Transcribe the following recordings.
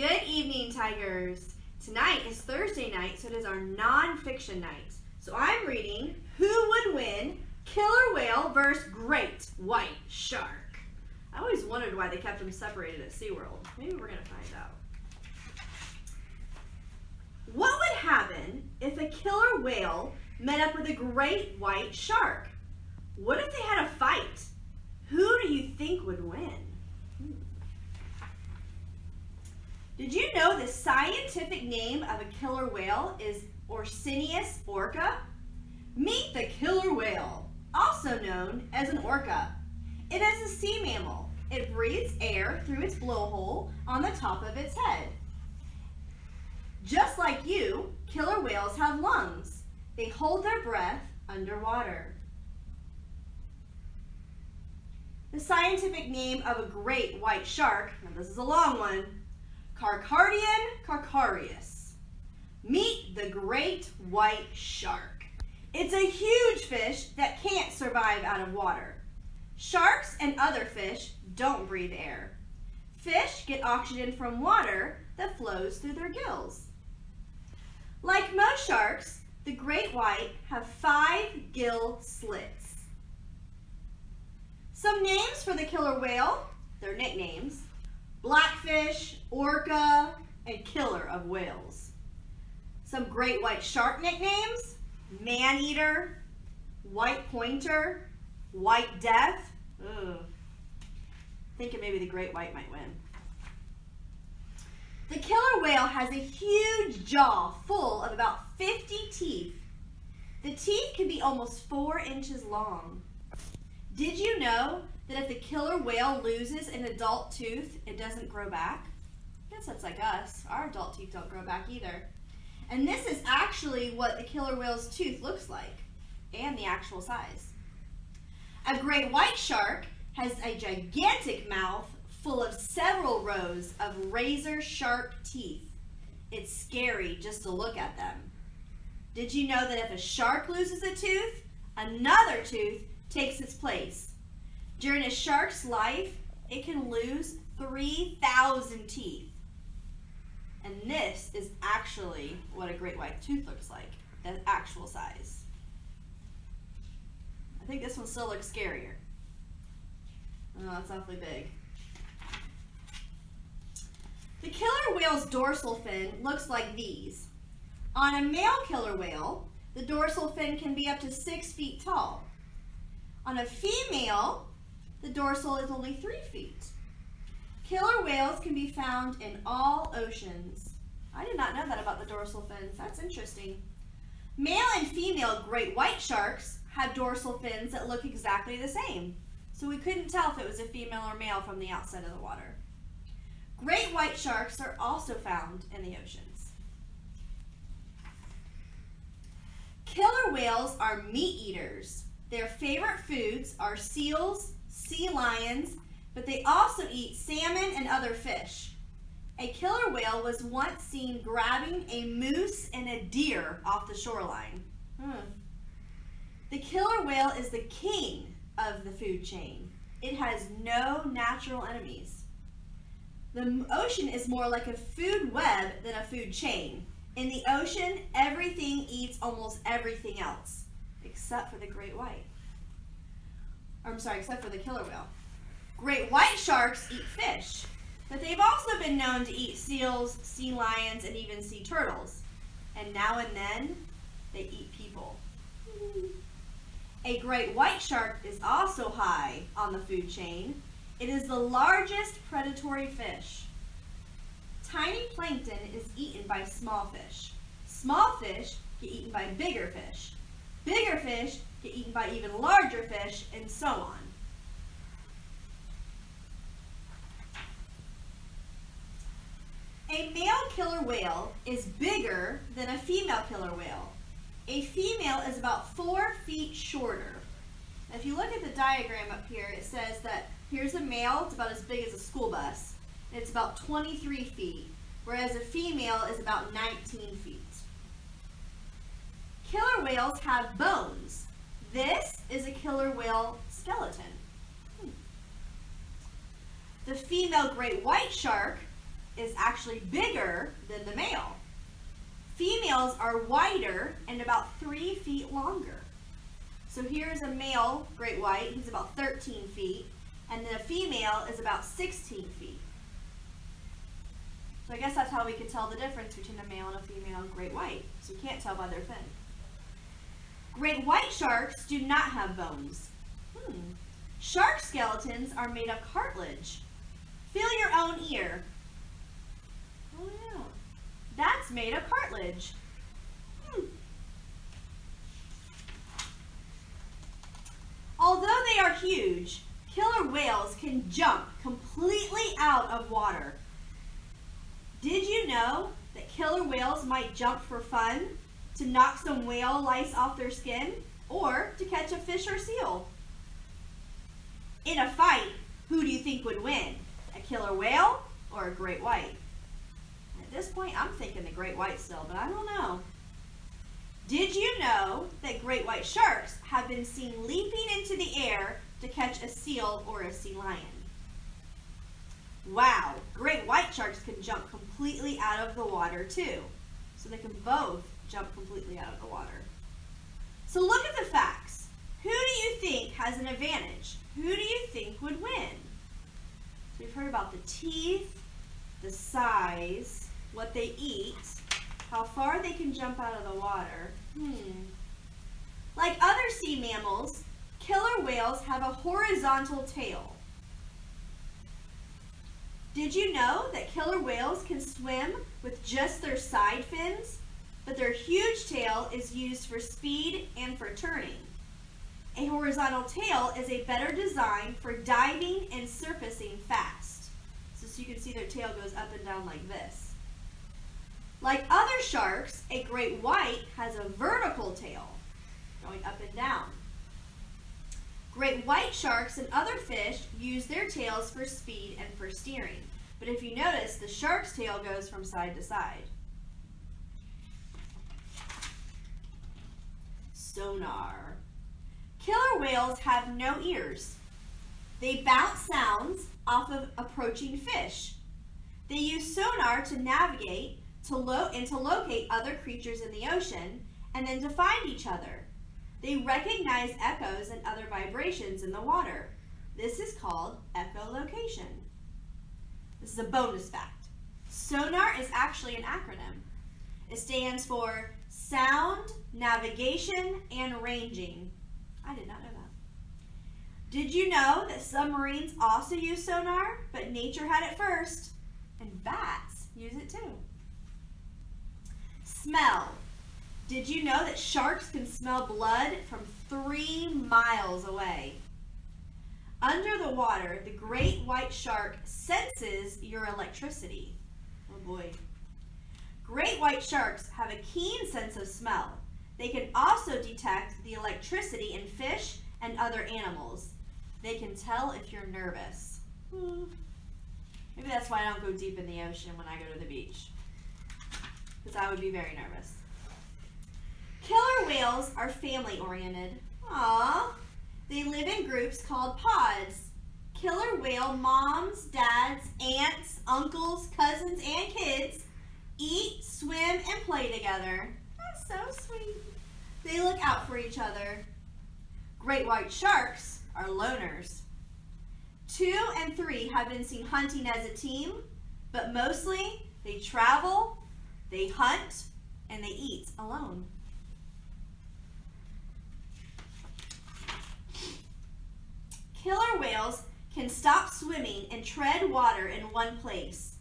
Good evening, Tigers. Tonight is Thursday night, so it is our non-fiction night. So I'm reading Who Would Win? Killer Whale vs. Great White Shark. I always wondered why they kept them separated at SeaWorld. Maybe we're going to find out. What would happen if a killer whale met up with a great white shark? What if they had a fight? Who do you think would win? Did you know the scientific name of a killer whale is Orcinius orca? Meet the killer whale, also known as an orca. It is a sea mammal. It breathes air through its blowhole on the top of its head. Just like you, killer whales have lungs. They hold their breath underwater. The scientific name of a great white shark, now this is a long one, Carcardian carcarius. Meet the great white shark. It's a huge fish that can't survive out of water. Sharks and other fish don't breathe air. Fish get oxygen from water that flows through their gills. Like most sharks, the great white have 5 gill slits. Some names for the killer whale, their nicknames: Blackfish, Orca, and Killer of Whales. Some great white shark nicknames: Man-Eater, White Pointer, White Death. Thinking maybe the great white might win. The killer whale has a huge jaw full of about 50 teeth. The teeth can be almost 4 inches long. Did you know that if the killer whale loses an adult tooth, it doesn't grow back? I guess that's like us. Our adult teeth don't grow back either. And this is actually what the killer whale's tooth looks like, and the actual size. A great white shark has a gigantic mouth full of several rows of razor-sharp teeth. It's scary just to look at them. Did you know that if a shark loses a tooth, another tooth takes its place? During a shark's life, it can lose 3,000 teeth. And this is actually what a great white tooth looks like, the actual size. I think this one still looks scarier. Oh, it's awfully big. The killer whale's dorsal fin looks like these. On a male killer whale, the dorsal fin can be up to 6 feet tall. On a female, the dorsal is only 3 feet. Killer whales can be found in all oceans. I did not know that about the dorsal fins. That's interesting. Male and female great white sharks have dorsal fins that look exactly the same, so we couldn't tell if it was a female or male from the outside of the water. Great white sharks are also found in the oceans. Killer whales are meat eaters. Their favorite foods are seals, sea lions, but they also eat salmon and other fish. A killer whale was once seen grabbing a moose and a deer off the shoreline. The killer whale is the king of the food chain. It has no natural enemies. The ocean is more like a food web than a food chain. In the ocean, everything eats almost everything else, except for the great white. Except for the killer whale. Great white sharks eat fish, but they've also been known to eat seals, sea lions, and even sea turtles. And now and then, they eat people. A great white shark is also high on the food chain. It is the largest predatory fish. Tiny plankton is eaten by small fish. Small fish get eaten by bigger fish. Bigger fish get eaten by even larger fish, and so on. A male killer whale is bigger than a female killer whale. A female is about 4 feet shorter. Now, if you look at the diagram up here, it says that here's a male, it's about as big as a school bus. It's about 23 feet, whereas a female is about 19 feet. Killer whales have bones. This is a killer whale skeleton. The female great white shark is actually bigger than the male. Females are wider and about 3 feet longer. So here's a male great white, he's about 13 feet, and then a female is about 16 feet. So I guess that's how we could tell the difference between a male and a female great white. So you can't tell by their fin. Great white sharks do not have bones. Shark skeletons are made of cartilage. Feel your own ear. Oh yeah, that's made of cartilage. Although they are huge, killer whales can jump completely out of water. Did you know that killer whales might jump for fun, to knock some whale lice off their skin, or to catch a fish or seal? In a fight, who do you think would win? A killer whale or a great white? At this point, I'm thinking the great white still, but I don't know. Did you know that great white sharks have been seen leaping into the air to catch a seal or a sea lion? Wow, great white sharks can jump completely out of the water too. So they can both jump completely out of the water. So look at the facts. Who do you think has an advantage? Who do you think would win? So we've heard about the teeth, the size, what they eat, how far they can jump out of the water. Like other sea mammals, killer whales have a horizontal tail. Did you know that killer whales can swim with just their side fins, but their huge tail is used for speed and for turning? A horizontal tail is a better design for diving and surfacing fast. So you can see their tail goes up and down like this. Like other sharks, a great white has a vertical tail, going up and down. Great white sharks and other fish use their tails for speed and for steering. But if you notice, the shark's tail goes from side to side. Sonar. Killer whales have no ears. They bounce sounds off of approaching fish. They use sonar to navigate and to locate other creatures in the ocean, and then to find each other. They recognize echoes and other vibrations in the water. This is called echolocation. This is a bonus fact. Sonar is actually an acronym. It stands for Sound, Navigation, and Ranging. I did not know that. Did you know that submarines also use sonar, but nature had it first? And bats use it too. Smell. Did you know that sharks can smell blood from 3 miles away? Under the water, the great white shark senses your electricity. Oh boy. Great white sharks have a keen sense of smell. They can also detect the electricity in fish and other animals. They can tell if you're nervous. Maybe that's why I don't go deep in the ocean when I go to the beach, because I would be very nervous. Killer whales are family-oriented. Aww. They live in groups called pods. Killer whale moms, dads, aunts, uncles, cousins, and kids eat, swim, and play together. That's so sweet. They look out for each other. Great white sharks are loners. 2 and 3 have been seen hunting as a team, but mostly they travel, they hunt, and they eat alone. Killer whales can stop swimming and tread water in one place.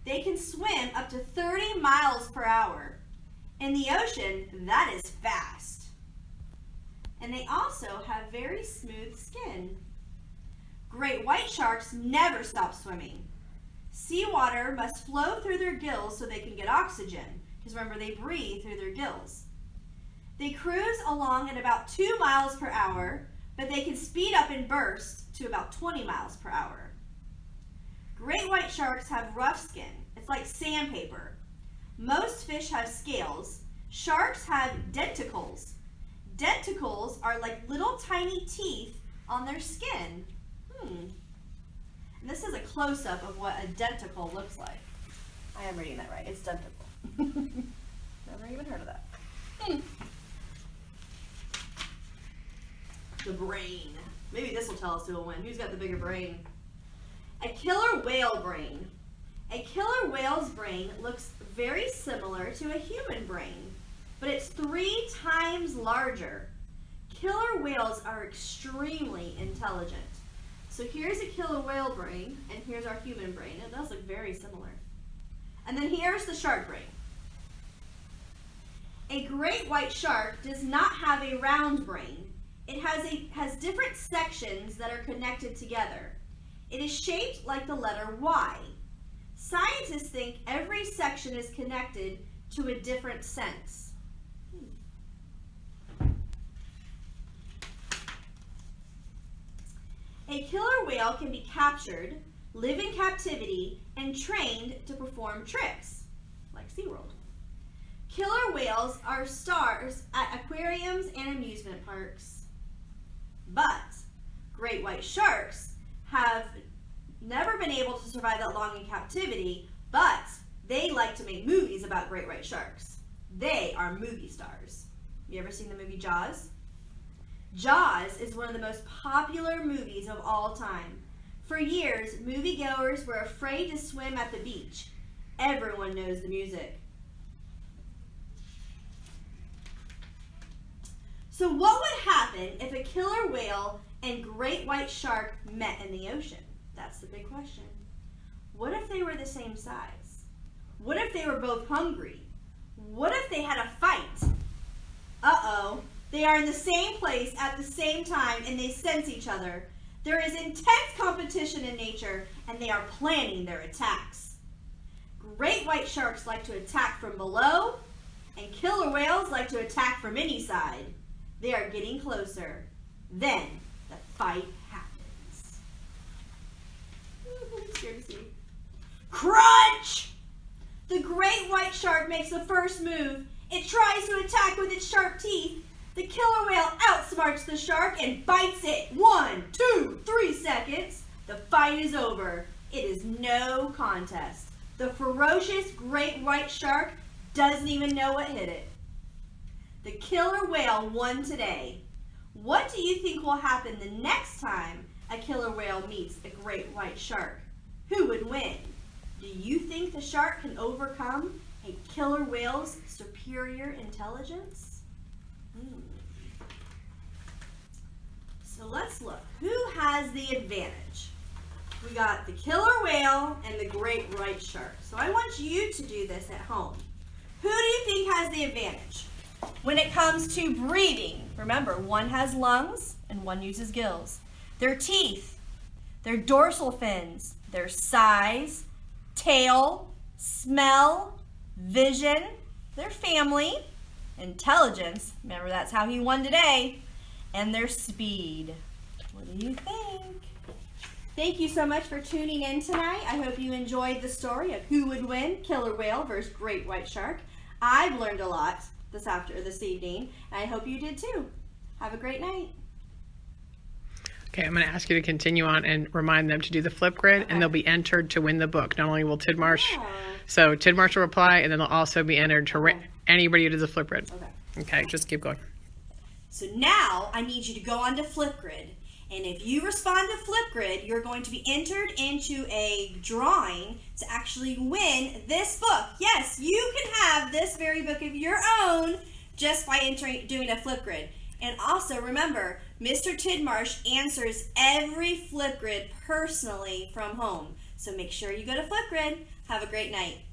They can swim up to 30 miles per hour. In the ocean, that is fast. And they also have very smooth skin. Great white sharks never stop swimming. Seawater must flow through their gills so they can get oxygen, because remember, they breathe through their gills. They cruise along at about 2 miles per hour, but they can speed up and burst to about 20 miles per hour. Great white sharks have rough skin. It's like sandpaper. Most fish have scales. Sharks have denticles. Denticles are like little tiny teeth on their skin. And this is a close-up of what a denticle looks like. I am reading that right. It's Dunticle. Never even heard of that. The brain. Maybe this will tell us who will win. Who's got the bigger brain? A killer whale brain. A killer whale's brain looks very similar to a human brain, but it's 3 times larger. Killer whales are extremely intelligent. So here's a killer whale brain, and here's our human brain. It does look very similar. And then here's the shark brain. A great white shark does not have a round brain. It has different sections that are connected together. It is shaped like the letter Y. Scientists think every section is connected to a different sense. A killer whale can be captured, live in captivity, and trained to perform tricks, like SeaWorld. Killer whales are stars at aquariums and amusement parks. But great white sharks have never been able to survive that long in captivity, but they like to make movies about great white sharks. They are movie stars. You ever seen the movie Jaws? Jaws is one of the most popular movies of all time. For years, moviegoers were afraid to swim at the beach. Everyone knows the music. So what would happen if a killer whale and great white shark met in the ocean? That's the big question. What if they were the same size? What if they were both hungry? What if they had a fight? Uh-oh. They are in the same place at the same time and they sense each other. There is intense competition in nature and they are planning their attacks. Great white sharks like to attack from below and killer whales like to attack from any side. They are getting closer. Then the fight happens. I'm scared to see. Crunch! The great white shark makes the first move. It tries to attack with its sharp teeth. The killer whale outsmarts the shark and bites it. 1, 2, 3 seconds. The fight is over. It is no contest. The ferocious great white shark doesn't even know what hit it. The killer whale won today. What do you think will happen the next time a killer whale meets a great white shark? Who would win? Do you think the shark can overcome a killer whale's superior intelligence? So let's look. Who has the advantage? We got the killer whale and the great white shark. So I want you to do this at home. Who do you think has the advantage? When it comes to breathing, remember, one has lungs and one uses gills. Their teeth, their dorsal fins, their size, tail, smell, vision, their family, intelligence, remember that's how he won today, and their speed. What do you think? Thank you so much for tuning in tonight. I hope you enjoyed the story of who would win, killer whale versus great white shark. I've learned a lot this evening, and I hope you did too. Have a great night. Okay, I'm going to ask you to continue on and remind them to do the Flipgrid, okay, and they'll be entered to win the book. Not only will Tidmarsh, so Tidmarsh will reply, and then they'll also be entered to anybody who does the Flipgrid. Okay, just keep going. So now I need you to go on to Flipgrid, and if you respond to Flipgrid, you're going to be entered into a drawing to actually win this book. Yes, you can have this very book of your own just by doing a Flipgrid. And also remember, Mr. Tidmarsh answers every Flipgrid personally from home. So make sure you go to Flipgrid. Have a great night.